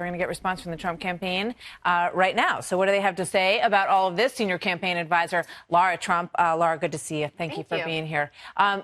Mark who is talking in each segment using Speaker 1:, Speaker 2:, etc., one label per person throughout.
Speaker 1: We're going to get response from the Trump campaign right now. So what do they have to say about all of this? Senior campaign advisor Lara Trump. Lara, good to see you. Thank you for being here.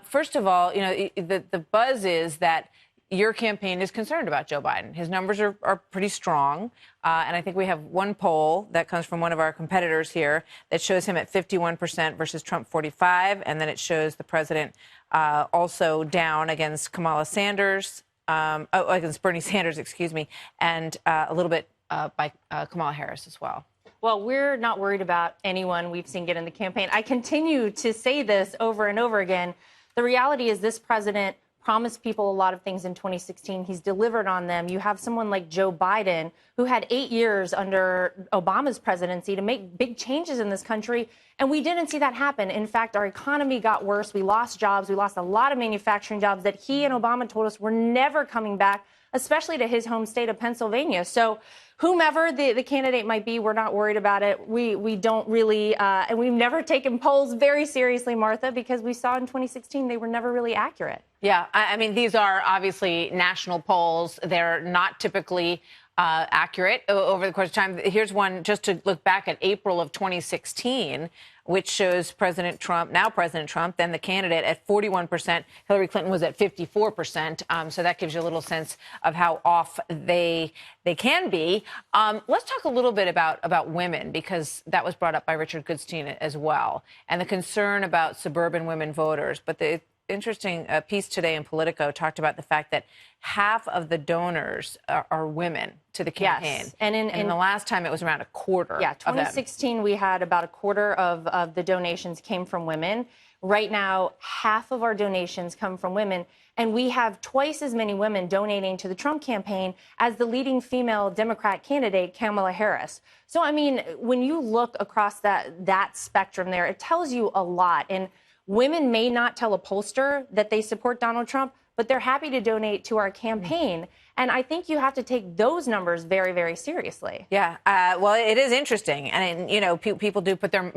Speaker 1: First of all, you know, the buzz is that your campaign is concerned about Joe Biden. His numbers are pretty strong. And I think we have one poll that comes from one of our competitors here that shows him at 51% versus Trump 45%. And then it shows the president also down against Kamala Sanders. Against Bernie Sanders, excuse me, and a little bit by Kamala Harris as well.
Speaker 2: Well, we're not worried about anyone we've seen get in the campaign. I continue to say this over and over again. The reality is this president promised people a lot of things in 2016. He's delivered on them. You have someone like Joe Biden, who had 8 years under Obama's presidency to make big changes in this country, and we didn't see that happen. In fact, our economy got worse. We lost jobs. We lost a lot of manufacturing jobs that he and Obama told us were never coming back, especially to his home state of Pennsylvania. So whomever the candidate might be, we're not worried about it. We don't really, and we've never taken polls very seriously, Martha, because we saw in 2016 they were never really accurate.
Speaker 1: Yeah, I mean, these are obviously national polls. They're not typically accurate over the course of time. Here's one just to look back at April of 2016, which shows President Trump, now President Trump, then the candidate at 41%. Hillary Clinton was at 54%. So that gives you a little sense of how off they can be. Let's talk a little bit about women, because that was brought up by Richard Goodstein as well, and the concern about suburban women voters. But the interesting piece today in Politico talked about the fact that half of the donors are women to the campaign.
Speaker 2: Yes. And in
Speaker 1: the last time it was around a quarter.
Speaker 2: Yeah, 2016 we had about a quarter of the donations came from women. Right now, half of our donations come from women. And we have twice as many women donating to the Trump campaign as the leading female Democrat candidate, Kamala Harris. So, I mean, when you look across that spectrum there, it tells you a lot. And women may not tell a pollster that they support Donald Trump, but they're happy to donate to our campaign. And I think you have to take those numbers very, very seriously.
Speaker 1: Yeah. Well, it is interesting. And, you know, people do put their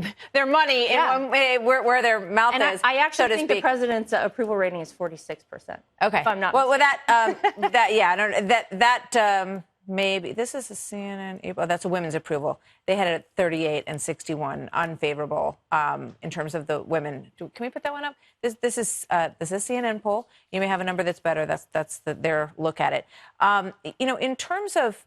Speaker 1: money in where their mouth is.
Speaker 2: I actually think the president's approval rating is 46%.
Speaker 1: Okay.
Speaker 2: If I'm not
Speaker 1: well, that maybe this is a CNN. Oh, that's a women's approval. They had it at 38 and 61 unfavorable in terms of the women. Can we put that one up? This is CNN poll. You may have a number that's better. That's their look at it. You know, in terms of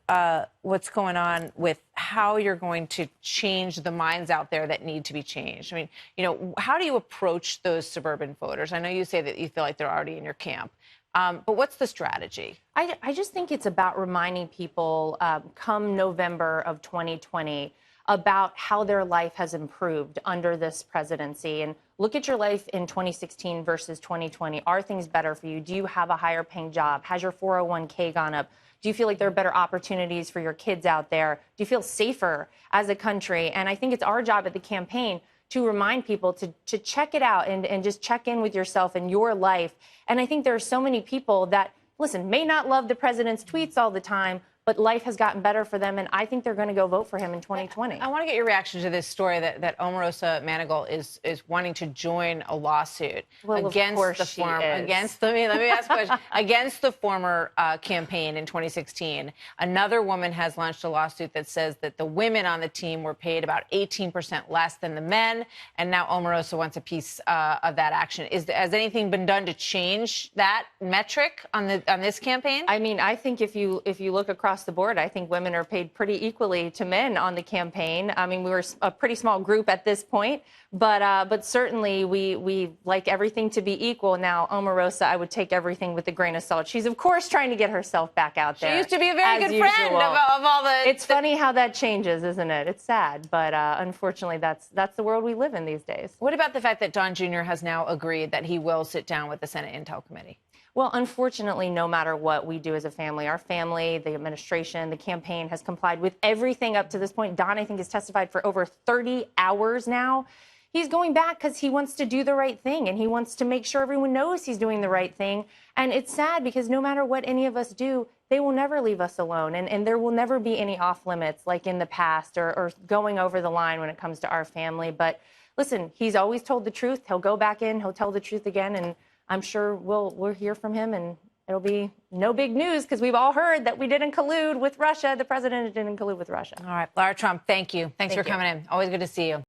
Speaker 1: what's going on with how you're going to change the minds out there that need to be changed. I mean, you know, how do you approach those suburban voters? I know you say that you feel like they're already in your camp. But what's the strategy?
Speaker 2: I just think it's about reminding people come November of 2020 about how their life has improved under this presidency. And look at your life in 2016 versus 2020. Are things better for you? Do you have a higher paying job? Has your 401k gone up? Do you feel like there are better opportunities for your kids out there? Do you feel safer as a country? And I think it's our job at the campaign to remind people to check it out and just check in with yourself and your life. And I think there are so many people that, listen, may not love the president's tweets all the time, but life has gotten better for them, and I think they're going to go vote for him in 2020.
Speaker 1: I want to get your reaction to this story that Omarosa Manigault is wanting to join a lawsuit against the former. Let me ask a question. Against the former campaign in 2016, another woman has launched a lawsuit that says that the women on the team were paid about 18% less than the men, and now Omarosa wants a piece of that action. Has anything been done to change that metric on this campaign?
Speaker 2: I mean, I think if you look across the board, I think women are paid pretty equally to men on the campaign. I mean, we were a pretty small group at this point, but certainly we like everything to be equal. Now, Omarosa, I would take everything with a grain of salt. She's, of course, trying to get herself back out there.
Speaker 1: She used to be a very good friend of all the...
Speaker 2: It's funny how that changes, isn't it? It's sad, but unfortunately, that's the world we live in these days.
Speaker 1: What about the fact that Don Jr. has now agreed that he will sit down with the Senate Intel Committee?
Speaker 2: Well, unfortunately, no matter what we do as a family, our family, the administration, the campaign has complied with everything up to this point. Don, I think, has testified for over 30 hours now. He's going back because he wants to do the right thing, and he wants to make sure everyone knows he's doing the right thing. And it's sad because no matter what any of us do, they will never leave us alone. And there will never be any off limits like in the past or going over the line when it comes to our family. But listen, he's always told the truth. He'll go back in. He'll tell the truth again. And I'm sure we'll hear from him and it'll be no big news because we've all heard that we didn't collude with Russia. The president didn't collude with Russia.
Speaker 1: All right, Lara Trump, thank you. Thanks for
Speaker 2: Thank you.
Speaker 1: coming in. Always good to see you.